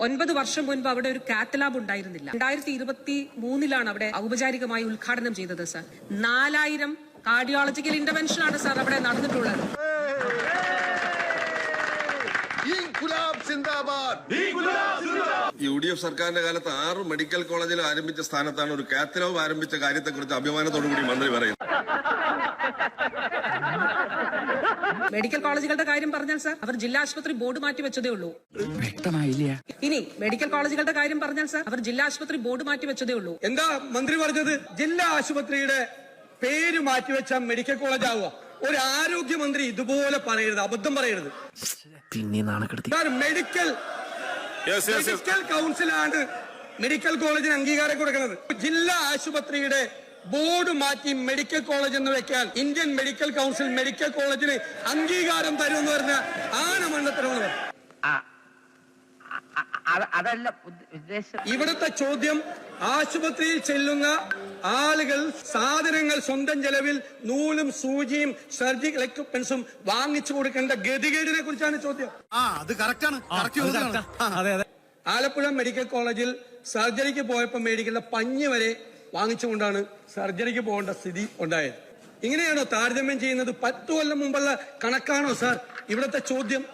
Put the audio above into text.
9 വർഷം മുൻപ് അവിടെ ഒരു കാത്ത് ലാബ് ഉണ്ടായിരുന്നില്ല. 2023 അവിടെ ഔപചാരികമായി ഉദ്ഘാടനം ചെയ്തത് സാർ. 4000 കാർഡിയോളജിക്കൽ ഇന്റർവെൻഷനാണ് സാർ അവിടെ നടന്നിട്ടുള്ളത്. UDF സർക്കാരിന്റെ കാലത്ത് 6 മെഡിക്കൽ കോളേജിൽ ആരംഭിച്ച സ്ഥാനത്താണ് ഒരു കാത്ത് ലാബ് ആരംഭിച്ച കാര്യത്തെക്കുറിച്ച് അഭിമാനത്തോടു കൂടി മന്ത്രി പറയുന്നു. മെഡിക്കൽ കോളേജുകളുടെ കാര്യം പറഞ്ഞാൽ സാർ അവർ ജില്ലാ ആശുപത്രി ബോർഡ് മാറ്റി വെച്ചതേ ഉള്ളൂ. ഇനി മെഡിക്കൽ കോളേജുകളുടെ കാര്യം പറഞ്ഞാൽ സാർ അവർ ജില്ലാ ആശുപത്രി ബോർഡ് മാറ്റി വെച്ചതേ ഉള്ളൂ. എന്താ മന്ത്രി പറഞ്ഞത്? ജില്ലാ ആശുപത്രിയുടെ പേര് മാറ്റിവെച്ച മെഡിക്കൽ കോളേജ് ആവുക. ഒരു ആരോഗ്യമന്ത്രി ഇതുപോലെ പറയരുത്, അബദ്ധം പറയരുത്. മെഡിക്കൽ കൗൺസിലാണ് മെഡിക്കൽ കോളേജിന് അംഗീകാരം കൊടുക്കുന്നത്. ജില്ലാ ആശുപത്രിയുടെ ബോർഡ് മാറ്റി മെഡിക്കൽ കോളേജ് എന്ന് വെക്കാൻ ഇന്ത്യൻ മെഡിക്കൽ കൗൺസിൽ മെഡിക്കൽ കോളേജിന് അംഗീകാരം തരുമെന്ന് പറഞ്ഞ ആനമണ്ണത്തരമാണ്. ഇവിടുത്തെ ചോദ്യം, ആശുപത്രിയിൽ ചെല്ലുന്ന ആളുകൾ സാധനങ്ങൾ സ്വന്തം ചെലവിൽ നൂലും സൂചിയും സർജിക്കൽ എക്യുപ്മെന്റ്സും വാങ്ങിച്ചു കൊടുക്കേണ്ട ഗതികേടിനെ കുറിച്ചാണ് ചോദ്യം. ആലപ്പുഴ മെഡിക്കൽ കോളേജിൽ സർജറിക്ക് പോയപ്പോൾ മേടിക്കുന്ന പഞ്ഞ് വരെ വാങ്ങിച്ചുകൊണ്ടാണ് സർജറിക്ക് പോകേണ്ട സ്ഥിതി ഉണ്ടായത്. ഇങ്ങനെയാണോ താരതമ്യം ചെയ്യുന്നത്? 10 കൊല്ലം മുമ്പുള്ള കണക്കാണോ സാർ ഇവിടുത്തെ ചോദ്യം?